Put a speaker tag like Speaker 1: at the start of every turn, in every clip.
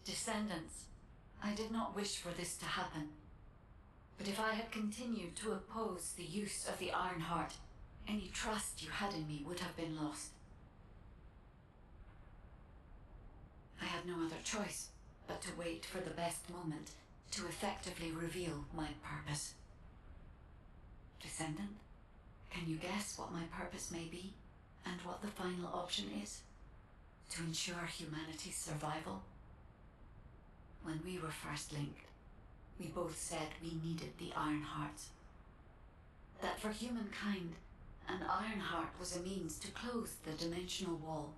Speaker 1: Descendants, I did not wish for this to happen. But if I had continued to oppose the use of the Iron Heart, any trust you had in me would have been lost. I had no other choice but to wait for the best moment to effectively reveal my purpose. Descendant, can you guess what my purpose may be, and what the final option is? To ensure humanity's survival? When we were first linked, we both said we needed the Iron Hearts. That for humankind, an Iron Heart was a means to close the dimensional wall.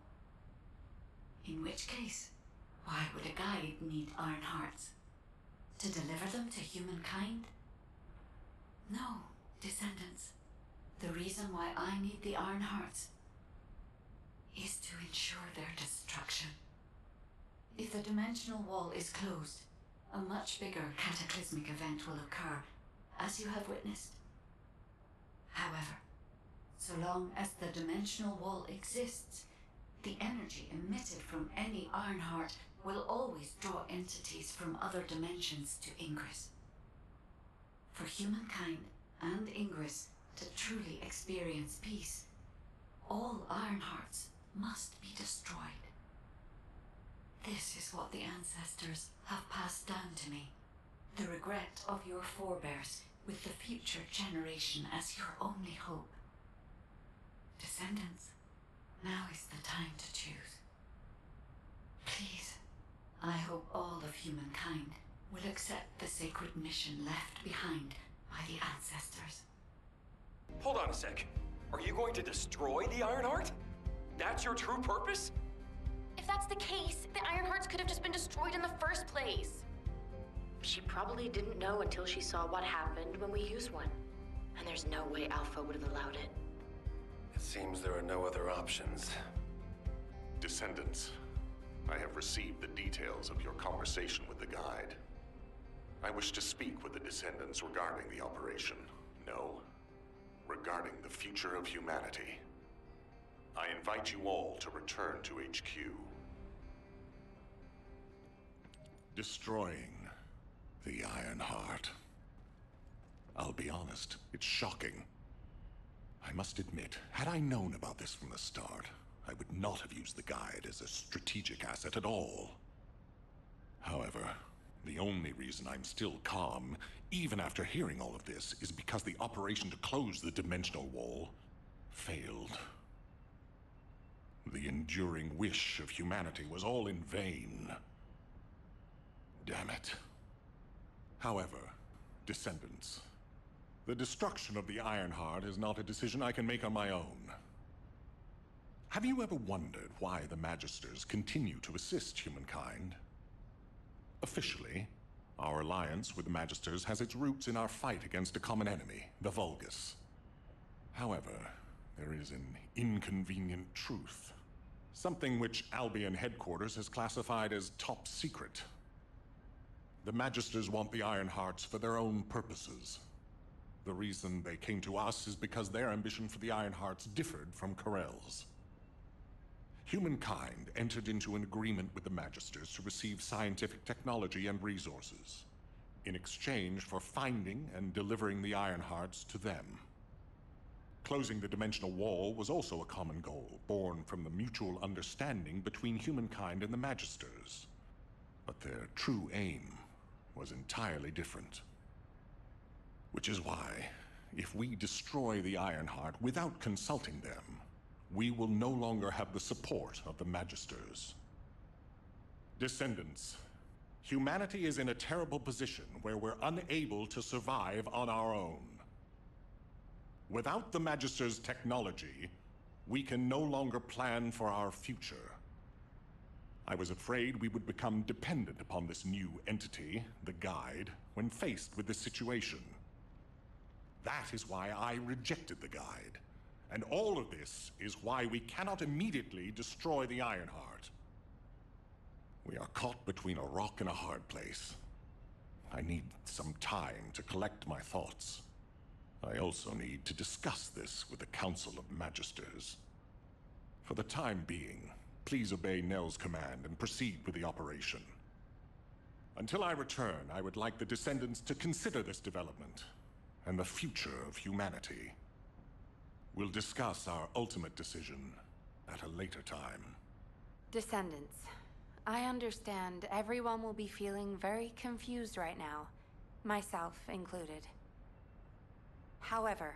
Speaker 1: In which case, why would a guide need Iron Hearts? To deliver them to humankind? No, Descendants. The reason why I need the Iron Hearts is to ensure their destruction. If the dimensional wall is closed, a much bigger cataclysmic event will occur, as you have witnessed. However, so long as the dimensional wall exists, the energy emitted from any Iron Heart will always draw entities from other dimensions to Ingress. For humankind and Ingress to truly experience peace, all Iron Hearts must be destroyed. This is what the ancestors have passed down to me. The regret of your forebears with the future generation as your only hope. Descendants, now is the time to choose. Please, I hope all of humankind will accept the sacred mission left behind by the ancestors.
Speaker 2: Hold on a sec. Are you going to destroy the Iron Heart? That's your true purpose?
Speaker 3: If that's the case, the Iron Hearts could have just been destroyed in the first place.
Speaker 4: She probably didn't know until she saw what happened when we used one. And there's no way Alpha would have allowed it.
Speaker 5: It seems there are no other options.
Speaker 6: Descendants, I have received the details of your conversation with the guide. I wish to speak with the Descendants regarding the operation. No, regarding the future of humanity. I invite you all to return to HQ.
Speaker 7: Destroying the Iron Heart. I'll be honest, it's shocking. I must admit, had I known about this from the start, I would not have used the guide as a strategic asset at all. However, the only reason I'm still calm, even after hearing all of this, is because the operation to close the dimensional wall failed. The enduring wish of humanity was all in vain. Damn it. However, Descendants, the destruction of the Iron Heart is not a decision I can make on my own. Have you ever wondered why the Magisters continue to assist humankind? Officially, our alliance with the Magisters has its roots in our fight against a common enemy, the Vulgus. However, there is an inconvenient truth. Something which Albion headquarters has classified as top secret. The Magisters want the Iron Hearts for their own purposes. The reason they came to us is because their ambition for the Iron Hearts differed from Corell's. Humankind entered into an agreement with the Magisters to receive scientific technology and resources, in exchange for finding and delivering the Iron Hearts to them. Closing the dimensional wall was also a common goal, born from the mutual understanding between humankind and the Magisters. But their true aim was entirely different. Which is why, if we destroy the Iron Heart without consulting them, we will no longer have the support of the Magisters. Descendants, humanity is in a terrible position where we're unable to survive on our own. Without the Magisters' technology, we can no longer plan for our future. I was afraid we would become dependent upon this new entity, the Guide, when faced with this situation. That is why I rejected the Guide. And all of this is why we cannot immediately destroy the Iron Heart. We are caught between a rock and a hard place. I need some time to collect my thoughts. I also need to discuss this with the Council of Magisters. For the time being, please obey Nell's command and proceed with the operation. Until I return, I would like the Descendants to consider this development and the future of humanity. We'll discuss our ultimate decision at a later time.
Speaker 8: Descendants, I understand everyone will be feeling very confused right now, myself included. However,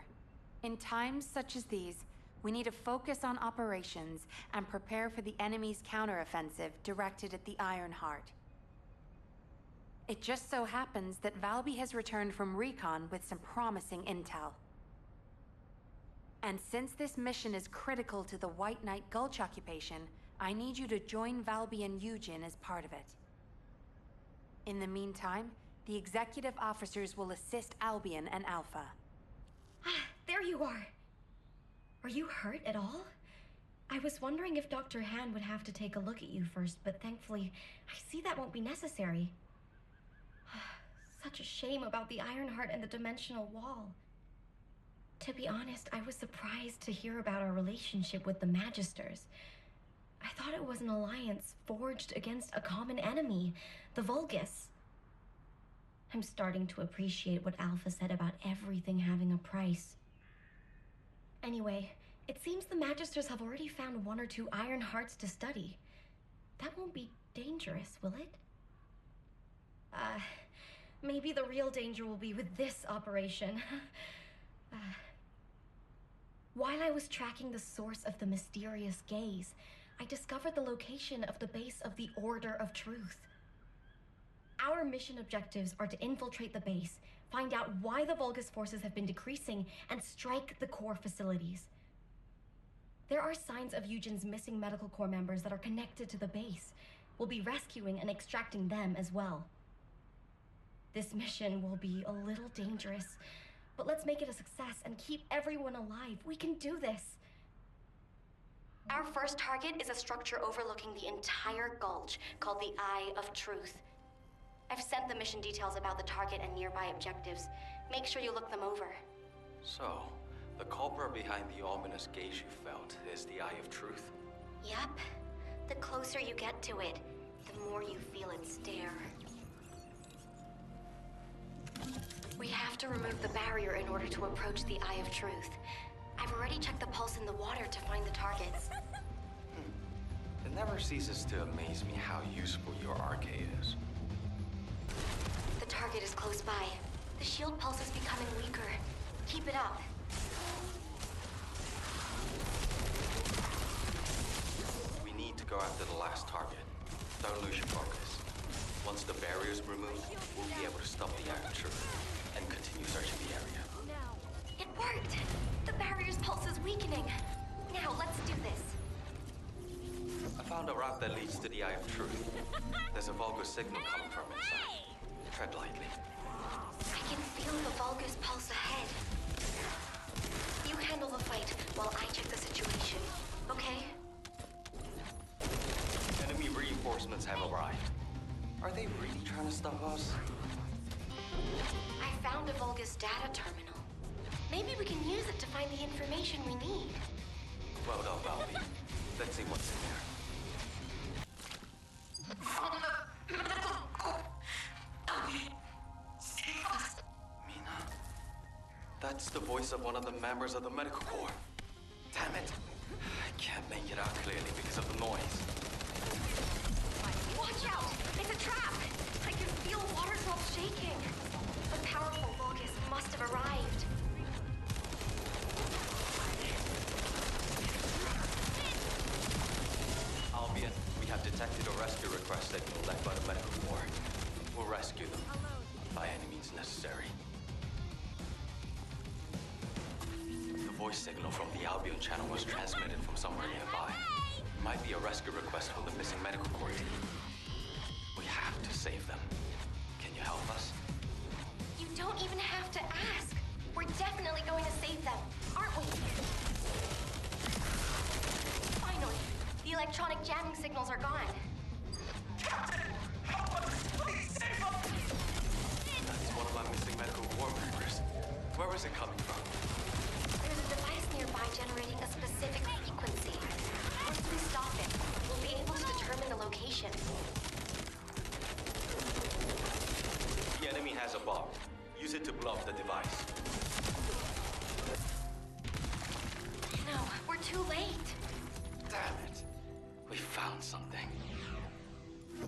Speaker 8: in times such as these, we need to focus on operations and prepare for the enemy's counteroffensive directed at the Ironheart. It just so happens that Valby has returned from recon with some promising intel. And since this mission is critical to the White Knight Gulch occupation, I need you to join Valby and Eugen as part of it. In the meantime, the executive officers will assist Albion and Alpha.
Speaker 9: Ah, there you are. Are you hurt at all? I was wondering if Dr. Han would have to take a look at you first, but thankfully, I see that won't be necessary. Such a shame about the Ironheart and the dimensional wall. To be honest, I was surprised to hear about our relationship with the Magisters. I thought it was an alliance forged against a common enemy, the Vulgus. I'm starting to appreciate what Alpha said about everything having a price. Anyway, it seems the Magisters have already found 1 or 2 Ironhearts to study. That won't be dangerous, will it? Maybe the real danger will be with this operation. While I was tracking the source of the mysterious gaze, I discovered the location of the base of the Order of Truth. Our mission objectives are to infiltrate the base, find out why the Vulgus forces have been decreasing, and strike the core facilities. There are signs of Eugen's missing medical corps members that are connected to the base. We'll be rescuing and extracting them as well. This mission will be a little dangerous, but let's make it a success and keep everyone alive. We can do this.
Speaker 3: Our first target is a structure overlooking the entire Gulch, called the Eye of Truth. I've sent the mission details about the target and nearby objectives. Make sure you look them over.
Speaker 2: So, the culprit behind the ominous gaze you felt is the Eye of Truth?
Speaker 3: Yep. The closer you get to it, the more you feel it stare. We have to remove the barrier in order to approach the Eye of Truth. I've already checked the pulse in the water to find the targets.
Speaker 2: It never ceases to amaze me how useful your arcade is.
Speaker 3: The target is close by. The shield pulse is becoming weaker. Keep it up.
Speaker 2: We need to go after the last target. Don't lose your focus. Once the barrier's removed, we'll be able to stop the Eye of Truth and continue searching the area.
Speaker 3: It worked! The barrier's pulse is weakening. Now, let's do this.
Speaker 2: I found a route that leads to the Eye of Truth. There's a Vulgus signal coming from inside. Tread lightly.
Speaker 3: I can feel the Vulgus pulse ahead. You handle the fight while I check the situation, okay?
Speaker 2: Enemy reinforcements have arrived. Are they really trying to stop us?
Speaker 3: I found a Vulgus data terminal. Maybe we can use it to find the information we need.
Speaker 2: Well done, Valby. Let's see what's in there. Mina? That's the voice of one of the members of the medical corps. Damn it. I can't make it out clearly because of the noise.
Speaker 3: Watch out! It's a trap! I can feel water drops shaking. The powerful Vulgus must have arrived.
Speaker 2: Albion, we have detected a rescue request signal led by the medical corps. We'll rescue them by any means necessary. The voice signal from the Albion channel was transmitted from somewhere nearby. Might be a rescue request from the missing medical corps team. We have to save them. Can you help us?
Speaker 3: You don't even have to ask. We're definitely going to save them, aren't we? Finally, the electronic jamming signals are gone.
Speaker 2: Captain! Help us! Please save us! That's one of my missing medical corps members. Where is it coming from?
Speaker 3: There's a device nearby generating a specific frequency. Once we stop it, we'll be able to determine the location.
Speaker 2: has a bomb. Use it to blow up the device.
Speaker 3: No, we're too late.
Speaker 2: Damn it. We found something.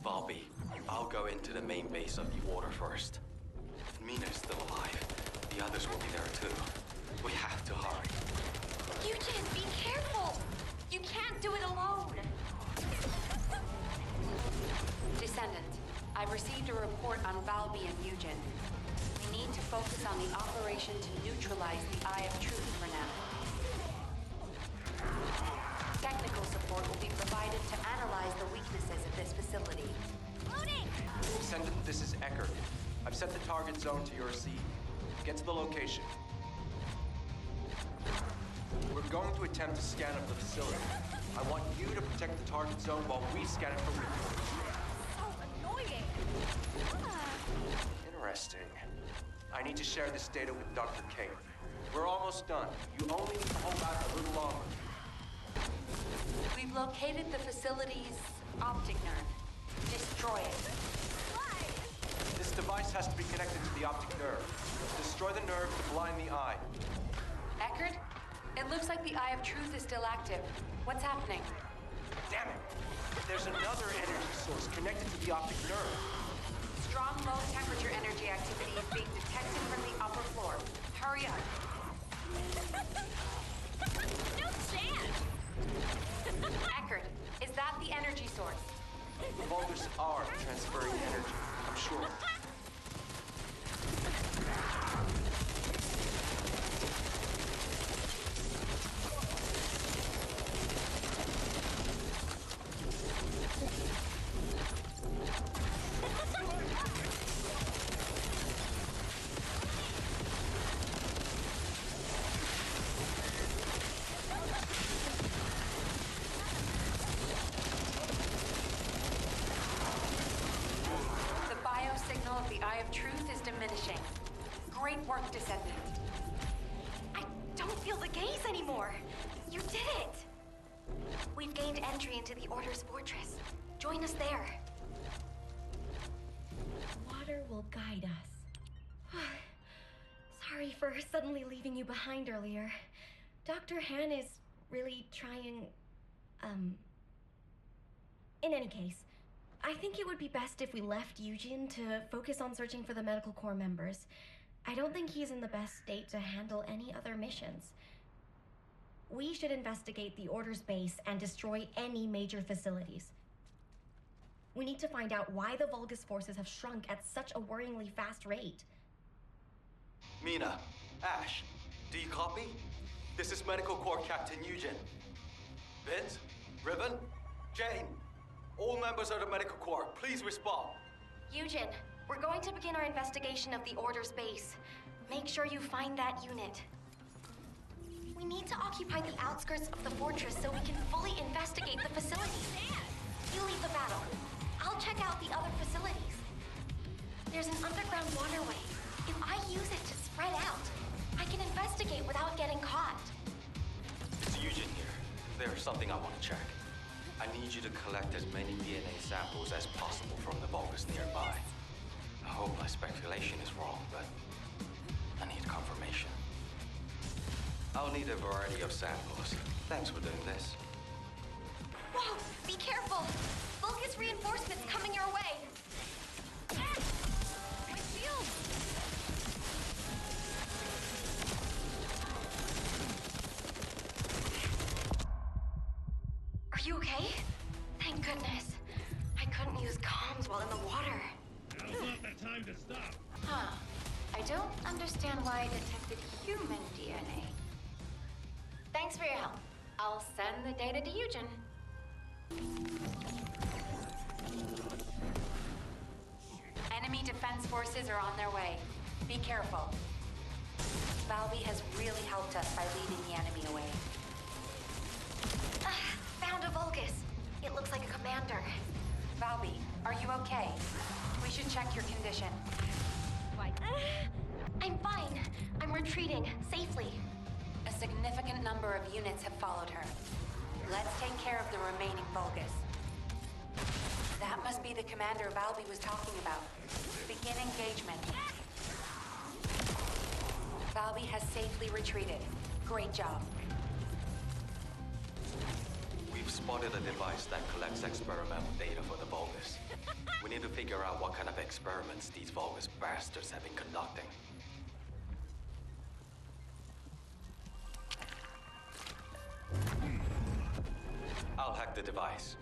Speaker 2: Bobby, I'll go into the main base of the Order first. If Mina's still alive, the others will be there too. We have to hurry.
Speaker 3: Eugen, be careful! You can't do it alone!
Speaker 8: Descendant, I've received a report on Valby and Eugen. We need to focus on the operation to neutralize the Eye of Truth for now. Technical support will be provided to analyze the weaknesses of this facility.
Speaker 3: Loading!
Speaker 10: Descendant, this is Eckert. I've set the target zone to your seed. Get to the location. We're going to attempt to scan up the facility. I want you to protect the target zone while we scan it for reports.
Speaker 3: So annoying!
Speaker 10: Interesting. I need to share this data with Dr. King. We're almost done. You only need to hold out a little longer.
Speaker 8: We've located the facility's optic nerve. Destroy it.
Speaker 10: This device has to be connected to the optic nerve. Destroy the nerve to blind the eye.
Speaker 8: Eckert, it looks like the Eye of Truth is still active. What's happening?
Speaker 10: Damn it! There's another energy source connected to the optic nerve.
Speaker 8: Strong low-temperature energy activity is being detected from the upper floor. Hurry up.
Speaker 3: No chance!
Speaker 8: Eckert, is that the energy source?
Speaker 10: The Vulgars are transferring energy, I'm sure.
Speaker 8: Signal of the Eye of Truth is diminishing. Great work, Descendant.
Speaker 3: I don't feel the gaze anymore. You did it! We've gained entry into the Order's fortress. Join us there.
Speaker 9: Water will guide us. Sorry for suddenly leaving you behind earlier. Dr. Han is really trying, In any case, I think it would be best if we left Eugen to focus on searching for the Medical Corps members. I don't think he's in the best state to handle any other missions. We should investigate the Order's base and destroy any major facilities. We need to find out why the Vulgus forces have shrunk at such a worryingly fast rate.
Speaker 2: Mina, Ash, do you copy? This is Medical Corps Captain Eugen. Vince, Ribbon, Jane, all members of the Medical Corps, please respond.
Speaker 3: Eugen, we're going to begin our investigation of the Order's base. Make sure you find that unit. We need to occupy the outskirts of the fortress so we can fully investigate the facilities. You lead the battle. I'll check out the other facilities. There's an underground waterway. If I use it to spread out, I can investigate without getting caught.
Speaker 2: It's Eugen here. There's something I want to check. I need you to collect as many DNA samples as possible from the Vulgus nearby. I hope my speculation is wrong, but I need confirmation. I'll need a variety of samples. Thanks for doing this.
Speaker 3: Whoa! Be careful! Vulgus reinforcements coming your way! Ah! My shield! Are you okay? Thank goodness. I couldn't use comms while in the water.
Speaker 11: Now's not the time to stop.
Speaker 8: Huh. I don't understand why I detected human DNA. Thanks for your help. I'll send the data to Eugen. Enemy defense forces are on their way. Be careful. Valby has really helped us by leading the enemy away.
Speaker 3: Found a Vulgus. It looks like a commander.
Speaker 8: Valby, are you okay? We should check your condition.
Speaker 3: I'm fine. I'm retreating safely.
Speaker 8: A significant number of units have followed her. Let's take care of the remaining Vulgus. That must be the commander Valby was talking about. Begin engagement. Valby has safely retreated. Great job.
Speaker 2: We've spotted a device that collects experimental data for the Vulgus. We need to figure out what kind of experiments these Vulgus bastards have been conducting. I'll hack the device.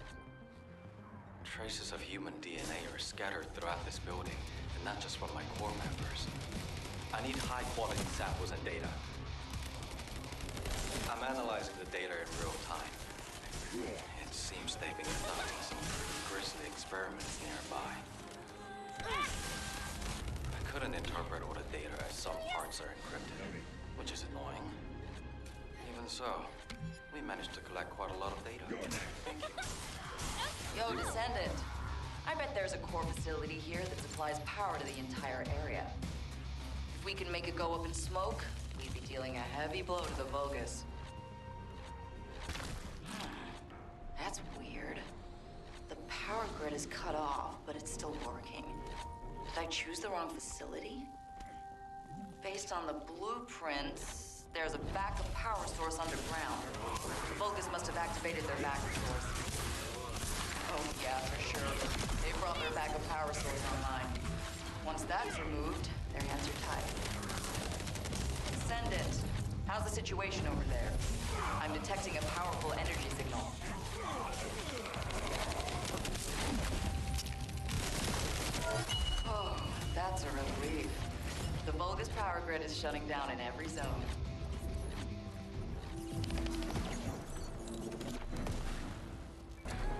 Speaker 2: Traces of human DNA are scattered throughout this building, and not just from my core members. I need high-quality samples and data. I'm analyzing the data in real time. It seems they've been conducting some grisly experiments nearby. I couldn't interpret all the data as some parts are encrypted, which is annoying. Even so, we managed to collect quite a lot of data. Thank you.
Speaker 12: Yo, Descendant. I bet there's a core facility here that supplies power to the entire area. If we can make it go up in smoke, we'd be dealing a heavy blow to the Vulgus. That's weird. The power grid is cut off, but it's still working. Did I choose the wrong facility? Based on the blueprints, there's a backup power source underground. The Vulgus must have activated their backup source. Oh yeah, for sure. They brought their backup power source online. Once that's removed, their hands are tied. Descendant, how's the situation over there? I'm detecting a powerful energy signal. Oh, that's a relief. The Vulgus power grid is shutting down in every zone.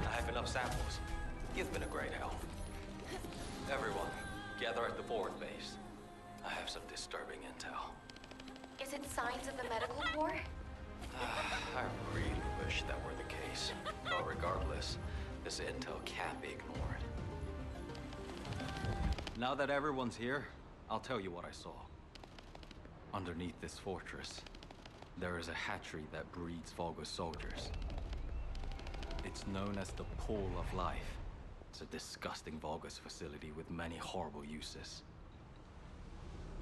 Speaker 2: I have enough samples. You've been a great help. Everyone, gather at the forward base. I have some disturbing intel.
Speaker 3: Is it signs of the medical corps?
Speaker 2: I really wish that were the case. But regardless, this intel can't be ignored. Now that everyone's here, I'll tell you what I saw. Underneath this fortress, there is a hatchery that breeds Vulgus soldiers. It's known as the Pool of Life. It's a disgusting Vulgus facility with many horrible uses.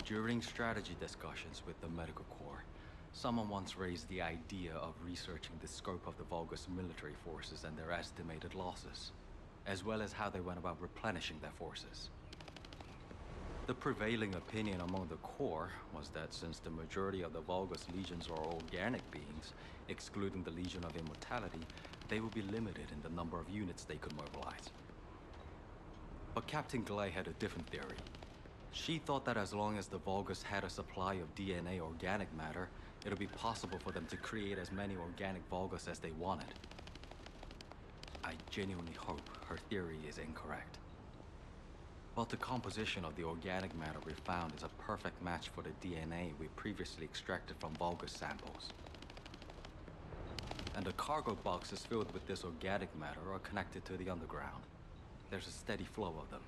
Speaker 2: During strategy discussions with the Medical Corps, someone once raised the idea of researching the scope of the Vulgus military forces and their estimated losses, as well as how they went about replenishing their forces. The prevailing opinion among the Corps was that since the majority of the Vulgus legions are organic beings, excluding the Legion of Immortality, they would be limited in the number of units they could mobilize. But Captain Glay had a different theory. She thought that as long as the Vulgus had a supply of DNA organic matter, it would be possible for them to create as many organic Vulgus as they wanted. I genuinely hope her theory is incorrect. But the composition of the organic matter we found is a perfect match for the DNA we previously extracted from Vulgus samples. And the cargo boxes filled with this organic matter are connected to the underground. There's a steady flow of them.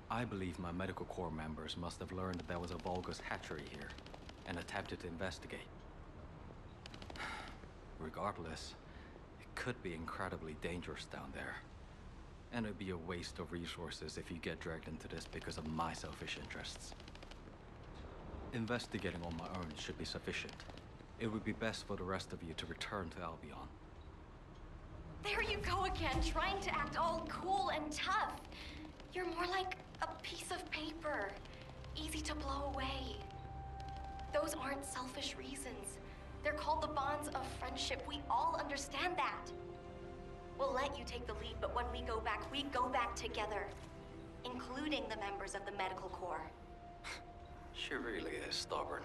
Speaker 2: I believe my Medical Corps members must have learned that there was a Vulgus hatchery here, and attempted to investigate. Regardless, it could be incredibly dangerous down there. And it'd be a waste of resources if you get dragged into this because of my selfish interests. Investigating on my own should be sufficient. It would be best for the rest of you to return to Albion.
Speaker 3: There you go again, trying to act all cool and tough. You're more like a piece of paper, easy to blow away. Those aren't selfish reasons. They're called the bonds of friendship. We all understand that. We'll let you take the lead, but when we go back together, including the members of the Medical Corps.
Speaker 2: She really is stubborn.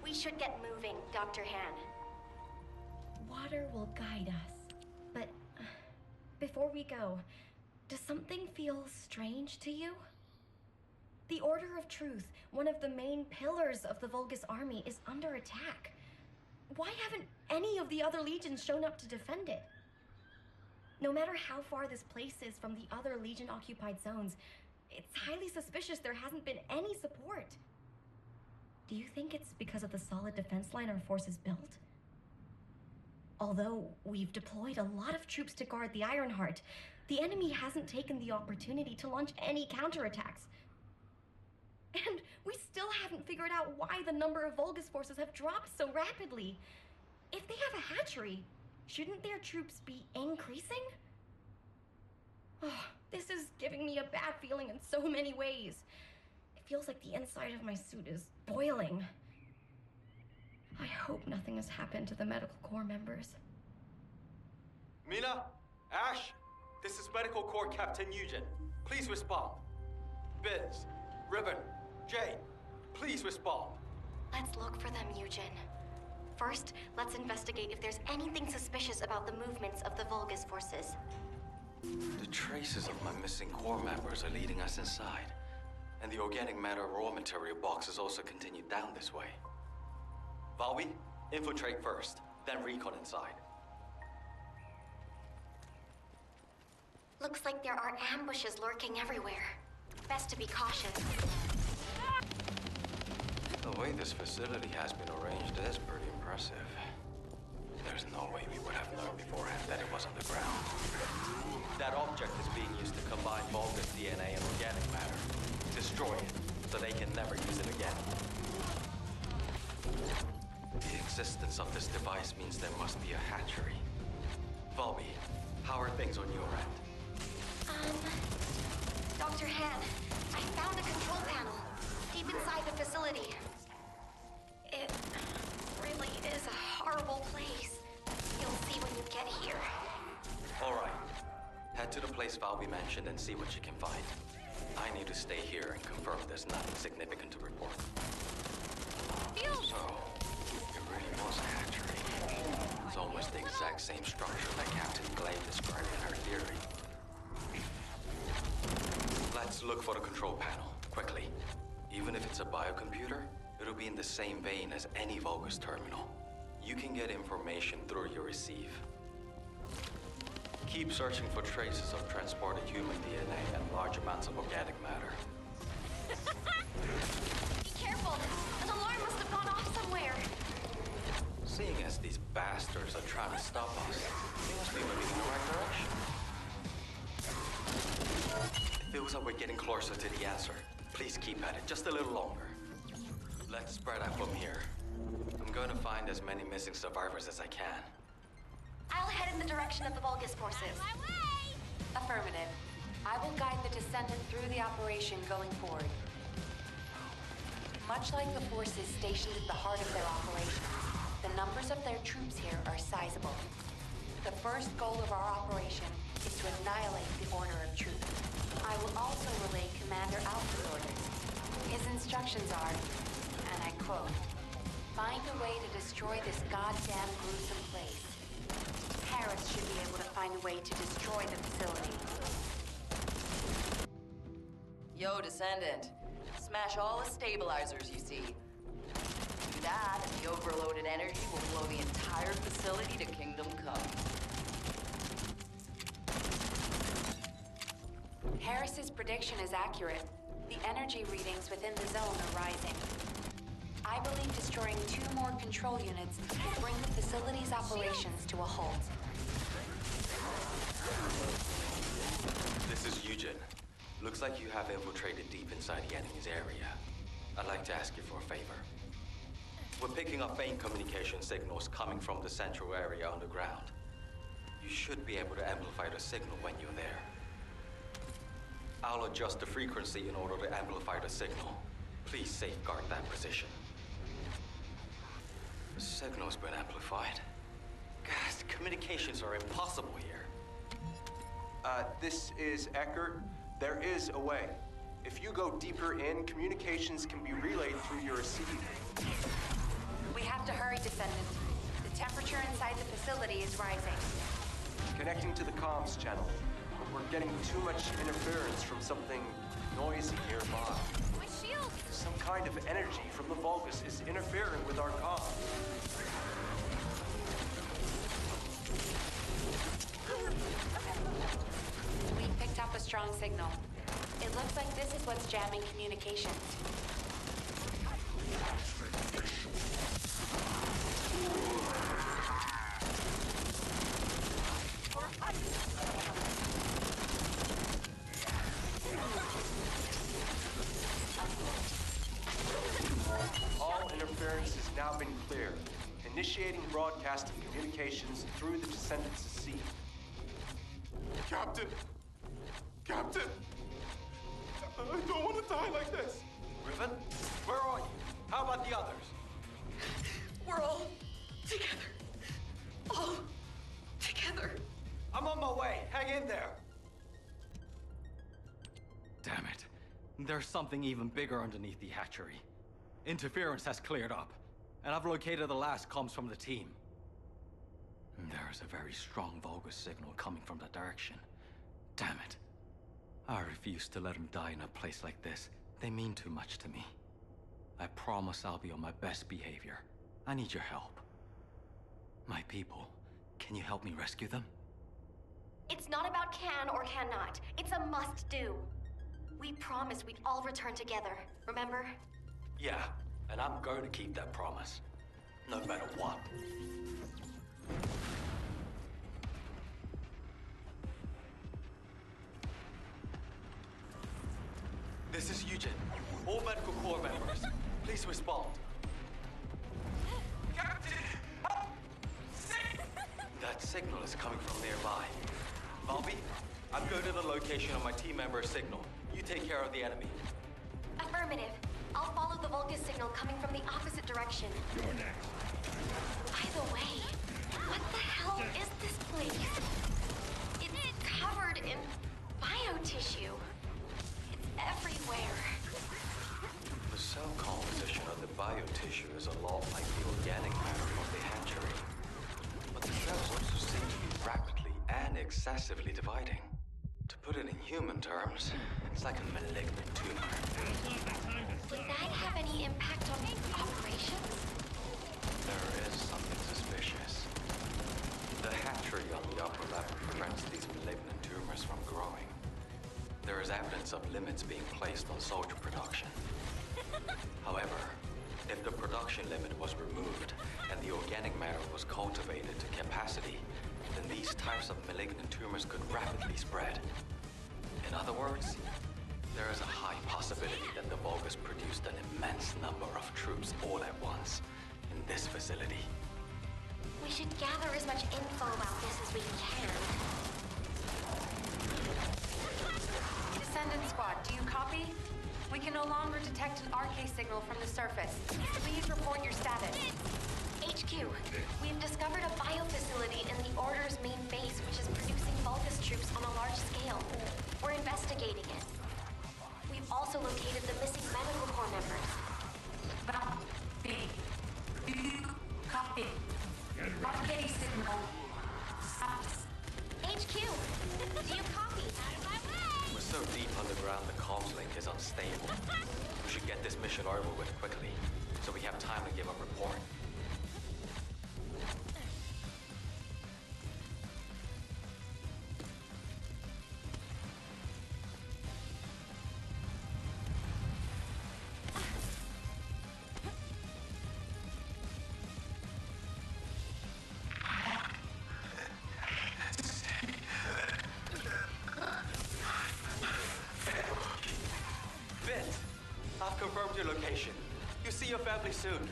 Speaker 3: We should get moving, Dr. Han.
Speaker 9: Water will guide us. But before we go, does something feel strange to you? The Order of Truth, one of the main pillars of the Vulgus army, is under attack. Why haven't any of the other legions shown up to defend it? No matter how far this place is from the other Legion-occupied zones, it's highly suspicious there hasn't been any support. Do you think it's because of the solid defense line our forces built? Although we've deployed a lot of troops to guard the Ironheart, the enemy hasn't taken the opportunity to launch any counterattacks. And We still haven't figured out why the number of Vulgus forces have dropped so rapidly. If they have a hatchery, shouldn't their troops be increasing? Oh, this is giving me a bad feeling in so many ways. It feels like the inside of my suit is boiling. I hope nothing has happened to the medical corps members.
Speaker 10: Mina, Ash, this is Medical Corps Captain Eugen. Please respond. Biz, Ribbon, Jade, please respond.
Speaker 3: Let's look for them, Eugen. First, let's investigate if there's anything suspicious about the movements of the Vulgus forces.
Speaker 2: The traces of my missing core members are leading us inside. And the organic matter raw material boxes also continue down this way. Valby, infiltrate first, then recon inside.
Speaker 3: Looks like there are ambushes lurking everywhere. Best to be cautious.
Speaker 2: The way this facility has been arranged is pretty impressive. There's no way we would have known beforehand that it was underground.
Speaker 10: That object is being used to combine Vulgus DNA and organic matter. Destroy it, so they can never use it again.
Speaker 2: The existence of this device means there must be a hatchery. Valby, how are things on your end?
Speaker 3: Dr. Han, I found a control panel deep inside the facility. It really is a horrible place. You'll see when you get here.
Speaker 2: All right. Head to the place Valby mentioned and see what you can find. I need to stay here and confirm there's nothing significant to report. So, it really was a hatchery. It's almost the exact same structure that Captain Glade described in her theory. Let's look for the control panel, quickly. Even if it's a biocomputer, it'll be in the same vein as any Vulgus terminal. You can get information through your receive. Keep searching for traces of transported human DNA and large amounts of organic matter.
Speaker 3: Be careful! An alarm must have gone off somewhere.
Speaker 2: Seeing as these bastards are trying to stop us, they must be moving in the right direction. It feels like we're getting closer to the answer. Please keep at it just a little longer. Let's spread out from here. I'm going to find as many missing survivors as I can.
Speaker 3: I'll head in the direction of the Vulgus forces.
Speaker 8: My way! Affirmative. I will guide the Descendant through the operation going forward. Much like the forces stationed at the heart of their operation, the numbers of their troops here are sizable. The first goal of our operation is to annihilate the Order of Truth. I will also relay Commander Alpha's orders. His instructions are, and I quote, "Find a way to destroy this goddamn gruesome place." Harris should be able to find a way to destroy the facility.
Speaker 12: Yo, Descendant. Smash all the stabilizers you see. Do that, and the overloaded energy will blow the entire facility to Kingdom Come.
Speaker 8: Harris's prediction is accurate. The energy readings within the zone are rising. I believe destroying 2 more control units will bring the facility's operations to a halt.
Speaker 2: This is Eugen. Looks like you have infiltrated deep inside the enemy's area. I'd like to ask you for a favor. We're picking up faint communication signals coming from the central area underground. You should be able to amplify the signal when you're there. I'll adjust the frequency in order to amplify the signal. Please safeguard that position. The signal's been amplified. Guys, communications are impossible here.
Speaker 10: This is Eckert. There is a way. If you go deeper in, communications can be relayed through your receiver.
Speaker 8: We have to hurry, Descendant. The temperature inside the facility is rising.
Speaker 10: Connecting to the comms channel. But we're getting too much interference from something noisy nearby.
Speaker 3: My shield!
Speaker 10: Some kind of energy from the Vulgus is interfering with our comms.
Speaker 8: We picked up a strong signal. It looks like this is what's jamming communications.
Speaker 10: Initiating broadcast of communications through the Descendants' sea.
Speaker 6: Captain! Captain! I don't want to die like this!
Speaker 10: Riven, where are you? How about the others?
Speaker 12: We're all together. All together.
Speaker 10: I'm on my way. Hang in there.
Speaker 2: Damn it. There's something even bigger underneath the hatchery. Interference has cleared up, and I've located the last comms from the team. There's a very strong Vulgus signal coming from that direction. Damn it. I refuse to let them die in a place like this. They mean too much to me. I promise I'll be on my best behavior. I need your help. My people, can you help me rescue them?
Speaker 3: It's not about can or cannot. It's a must-do. We promised we'd all return together, remember?
Speaker 2: Yeah, and I'm going to keep that promise. No matter what. This is Eugen. All medical corps members, please respond.
Speaker 10: Captain!
Speaker 2: That signal is coming from nearby. Bobby, I'm going to the location of my team member's signal. You take care of the enemy.
Speaker 3: Affirmative. I'll follow the Vulgus signal coming from the opposite direction.
Speaker 11: You're next.
Speaker 3: By the way, what the hell is this place? It's covered in biotissue. It's everywhere.
Speaker 2: The cell composition of the biotissue is a lot like the organic matter of the hatchery. But the cells also seem to be rapidly and excessively dividing. To put it in human terms, it's like a malignant tumor.
Speaker 3: Would that have any impact on operations?
Speaker 2: There is something suspicious. The hatchery on the upper level prevents these malignant tumors from growing. There is evidence of limits being placed on soldier production. However, if the production limit was removed and the organic matter was cultivated to capacity, then these types of malignant tumors could rapidly spread. In other words, there is a high possibility that the Vulgus produced an immense number of troops all at once in this facility.
Speaker 3: We should gather as much info about this as we can.
Speaker 8: Descendant Squad, do you copy? We can no longer detect an RK signal from the surface. Please report your status.
Speaker 3: HQ, we've discovered a biofacility in the Order's main base which is producing Vulgus troops on a large scale. We're investigating it. We've also located the missing medical corps members.
Speaker 8: Copy. Do you copy? RK signal.
Speaker 3: HQ, do you copy?
Speaker 2: We're so deep underground the comms link is unstable. We should get this mission over with quickly, so we have time to give a report. I've confirmed your location. You'll see your family soon.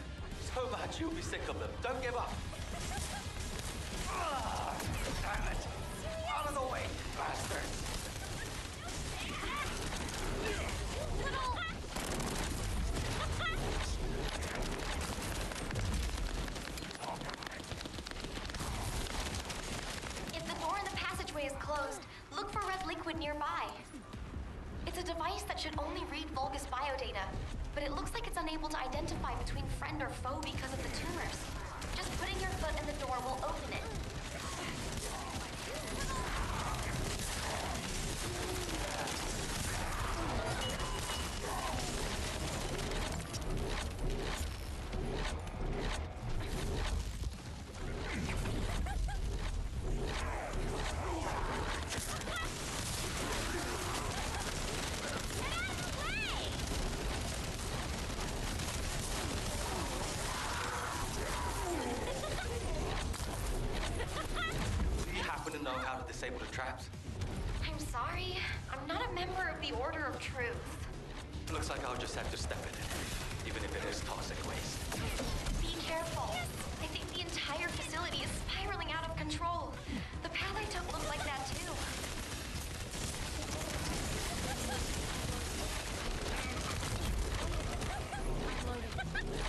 Speaker 2: So much you'll be sick of them. Don't give up. Damn it! Out of the way, bastards!
Speaker 3: If the door in the passageway is closed, look for red liquid nearby. It's a device that should only read Vulgus biodata, but it looks like it's unable to identify between friend or foe because of the tumors. Just putting your foot in the door will open it.
Speaker 2: Know how to disable the traps?
Speaker 3: I'm sorry. I'm not a member of the Order of Truth.
Speaker 2: Looks like I'll just have to step in it, even if it is toxic waste.
Speaker 3: Be careful. I think the entire entire facility is spiraling out of control. The path I took looked like that too.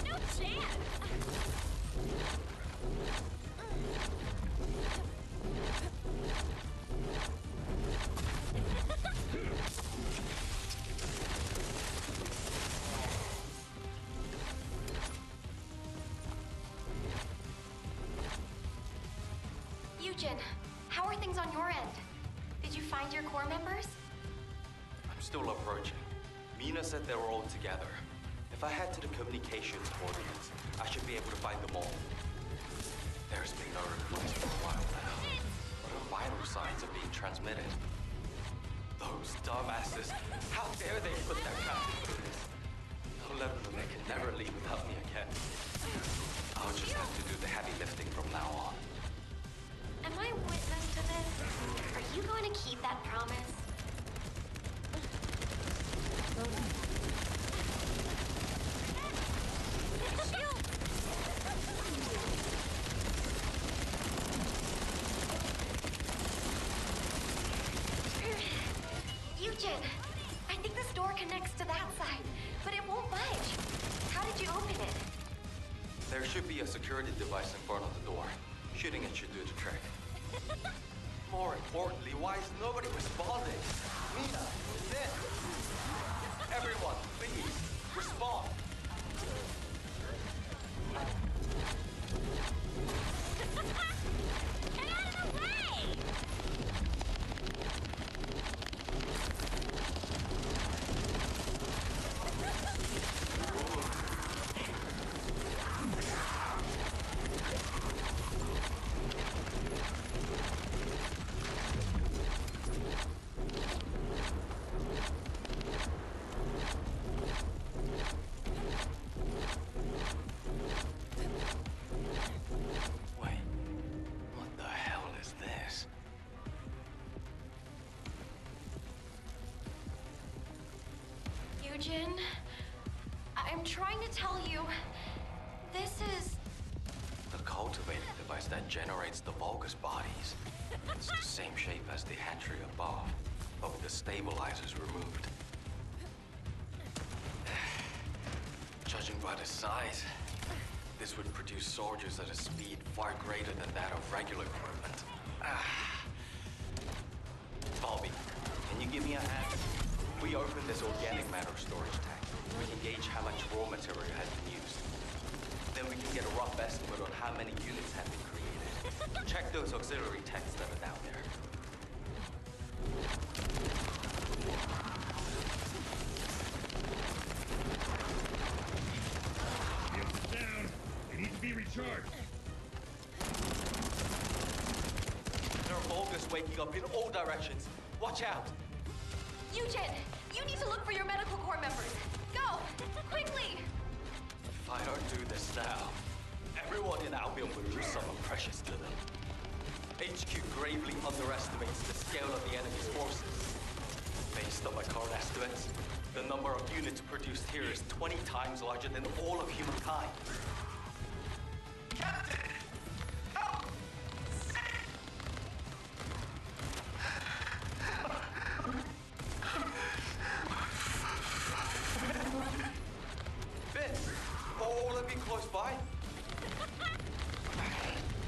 Speaker 13: No chance!
Speaker 3: Eugen, how are things on your end? Did you find your core members?
Speaker 2: I'm still approaching. Mina said they were all together. If I head to the communications coordinates, I should be able to find them all. There's been no replies for a while now. But her vital signs are being transmitted. Those dumbasses! How dare they put their captain through this? I'll let them know they can never leave without me again. I'll just have to do the heavy lifting from now on.
Speaker 3: Am I witness to this? Are you going to keep that promise? Eugen, I think this door connects to that side, but it won't budge. How did you open it?
Speaker 2: There should be a security device in front of the door. Shooting it should do the trick. More importantly, why is nobody responding? Mina, Finn! Everyone, please, respond!
Speaker 13: Get out of the way!
Speaker 2: Wait, what the hell is this?
Speaker 3: Eugen, I'm trying to tell you, this is...
Speaker 2: The cultivating device that generates the Vulgus bodies. It's the same shape as the hatchery above, but with the stabilizers removed. Judging by the size, this would produce soldiers at a speed far greater than that of regular equipment. Bobby, can you give me a hand? We open this organic matter storage tank. We can gauge how much raw material has been used. Then we can get a rough estimate on how many units have been created. Check those auxiliary tanks that are down there.
Speaker 11: It's down. They need to be recharged.
Speaker 2: There are Vulgus waking up in all directions. Watch out!
Speaker 3: Eugen, you need to look for your medical corps members. Go, quickly!
Speaker 2: If I don't do this now, everyone in Albion will lose someone precious to them. HQ gravely underestimates the scale of the enemy's forces. Based on my current estimates, the number of units produced here is 20 times larger than all of humankind. Captain! Help! Finn! All of you close by?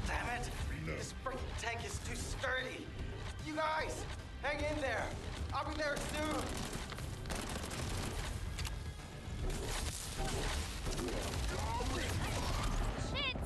Speaker 2: Damn it! This freaking tank is too sturdy! You guys! Hang in there! I'll be there soon!
Speaker 13: Shit!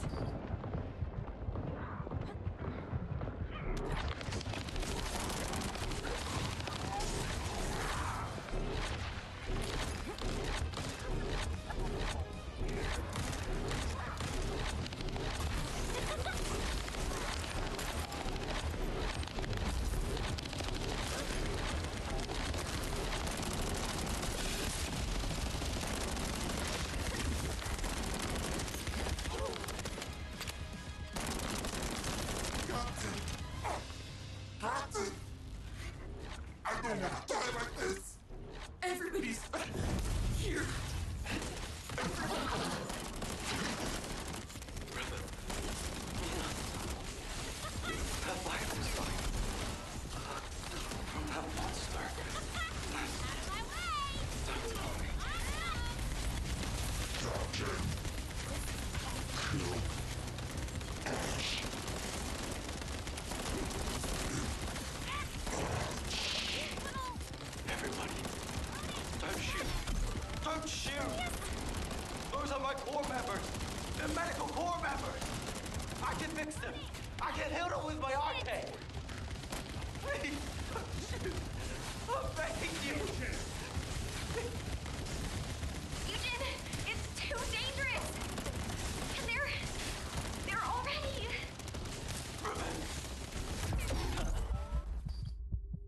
Speaker 10: Don't shoot! Those are my core members! They're medical core members! I can fix them! I can heal them with my arcade! Please, don't shoot! I'm begging you!
Speaker 3: Eugene, it's too dangerous! And they're already...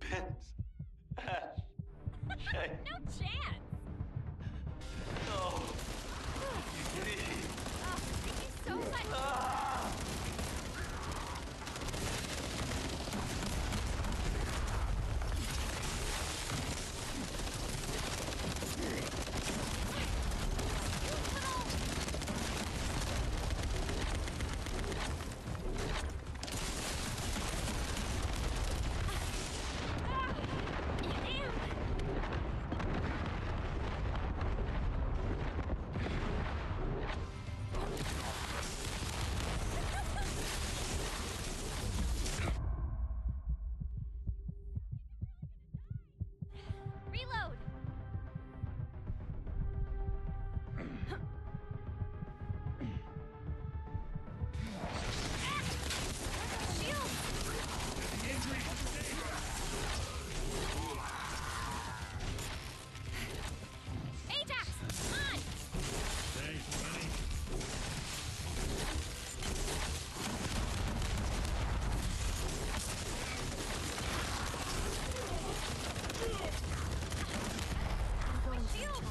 Speaker 10: Pins. Shay.
Speaker 13: No chance!
Speaker 10: No. Please.
Speaker 13: Oh, thank you so much! Reload! Shield! Ajax! On!
Speaker 11: Thanks, buddy.
Speaker 13: Shield!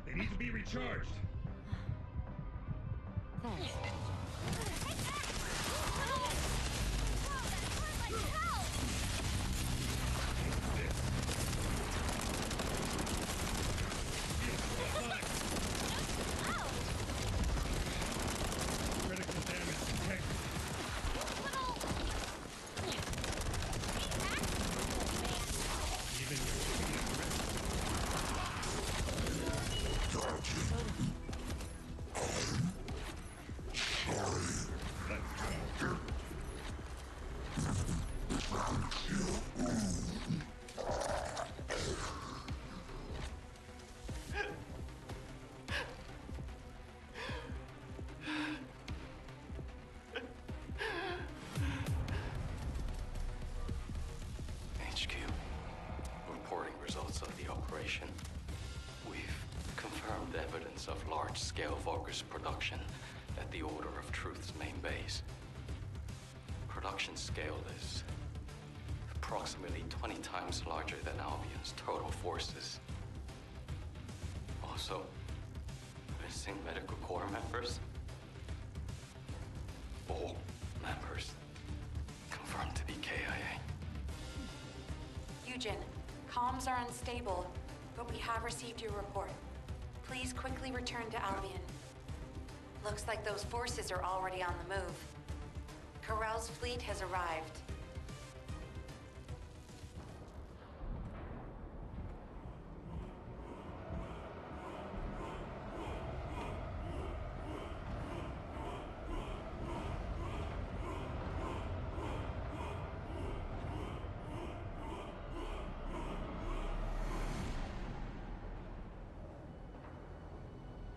Speaker 11: They need to be recharged. Critical damage detected. Even
Speaker 2: HQ, reporting results of the operation. We've confirmed evidence of large-scale Vulgus production at the Order of Truth's main base. Production scale is approximately 20 times larger than Albion's total forces. Also, missing medical corps members. 4 members confirmed to be KIA.
Speaker 8: Eugen, comms are unstable, but we have received your report. Please quickly return to Albion. Looks like those forces are already on the move. Corell's fleet has arrived.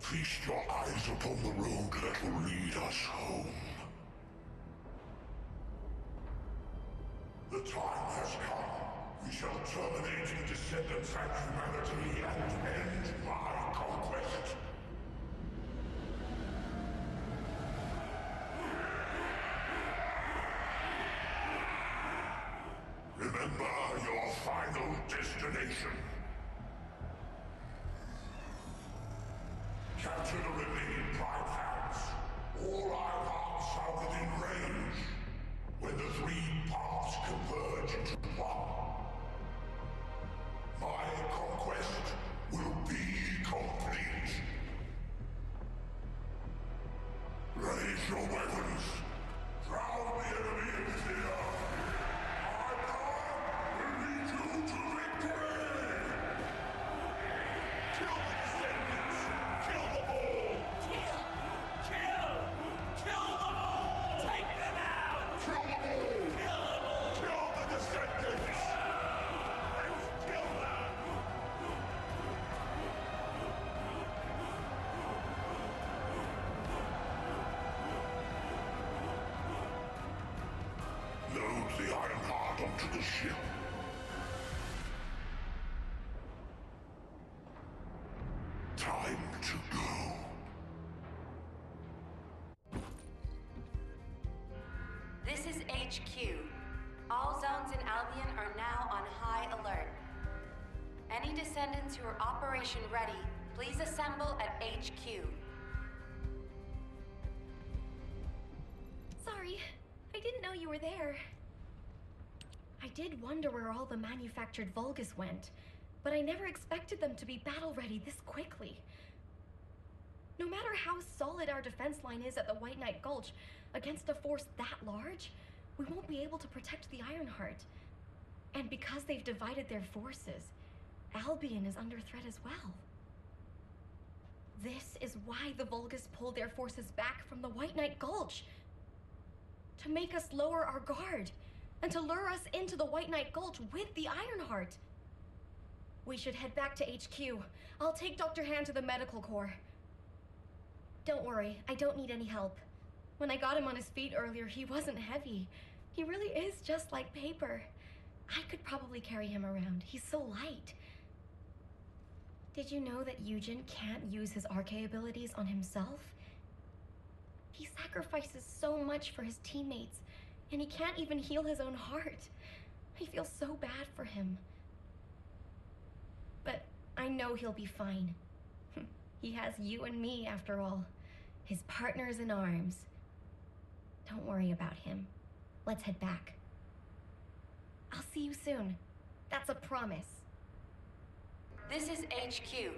Speaker 14: Feast your eyes upon the road that will lead us home. The time has come. We shall terminate the descendants and humanity and end my conquest. Remember your final destination. Capture the remaining prime hands. All our paths are within range. When the 3 paths converge into one, my conquest will be complete. Raise your weapons. Drown the enemy in fear. My power will the ship. Time to go.
Speaker 8: This is HQ. All zones in Albion are now on high alert. Any descendants who are operation ready, please assemble at HQ.
Speaker 9: Sorry, I didn't know you were there. I did wonder where all the manufactured Vulgus went, but I never expected them to be battle-ready this quickly. No matter how solid our defense line is at the White Knight Gulch, against a force that large, we won't be able to protect the Ironheart. And because they've divided their forces, Albion is under threat as well. This is why the Vulgus pulled their forces back from the White Knight Gulch. To make us lower our guard, and to lure us into the White Knight Gulch with the Ironheart. We should head back to HQ. I'll take Dr. Han to the medical corps. Don't worry, I don't need any help. When I got him on his feet earlier, he wasn't heavy. He really is just like paper. I could probably carry him around. He's so light. Did you know that Eugen can't use his RK abilities on himself? He sacrifices so much for his teammates, and he can't even heal his own heart. I feel so bad for him. But I know he'll be fine. He has you and me, after all. His partners in arms. Don't worry about him. Let's head back. I'll see you soon. That's a promise.
Speaker 8: This is HQ.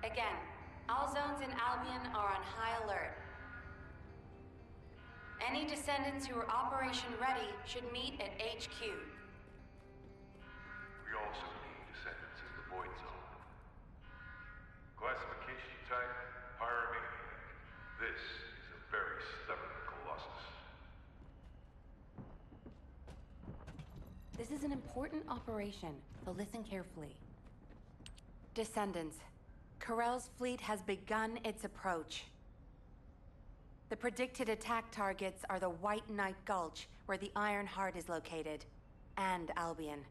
Speaker 8: Again, all zones in Albion are on high alert. Any descendants who are operation ready should meet at HQ.
Speaker 15: We also need descendants in the Void Zone. Classification type, Pyromaniac. This is a very stubborn Colossus.
Speaker 8: This is an important operation, so listen carefully. Descendants, Corell's fleet has begun its approach. The predicted attack targets are the White Knight Gulch, where the Ironheart is located, and Albion.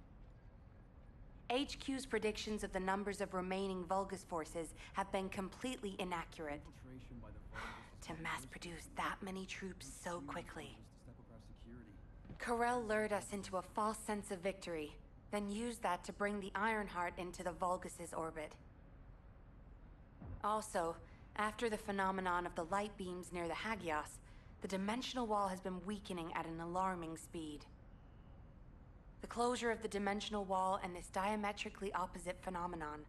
Speaker 8: HQ's predictions of the numbers of remaining Vulgus forces have been completely inaccurate. To mass-produce that many troops so quickly. Corell lured us into a false sense of victory, then used that to bring the Ironheart into the Vulgus' orbit. Also, after the phenomenon of the light beams near the Hagios, the dimensional wall has been weakening at an alarming speed. The closure of the dimensional wall and this diametrically opposite phenomenon.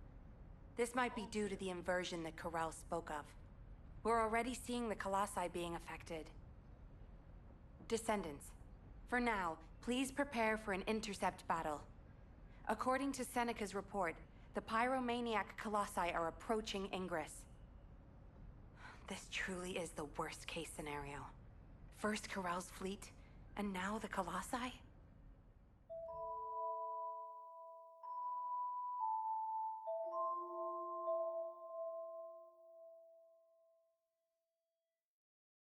Speaker 8: This might be due to the inversion that Corell spoke of. We're already seeing the Colossi being affected. Descendants, for now, please prepare for an intercept battle. According to Seneca's report, the Pyromaniac Colossi are approaching Ingress. This truly is the worst-case scenario. First Corell's fleet, and now the Colossi?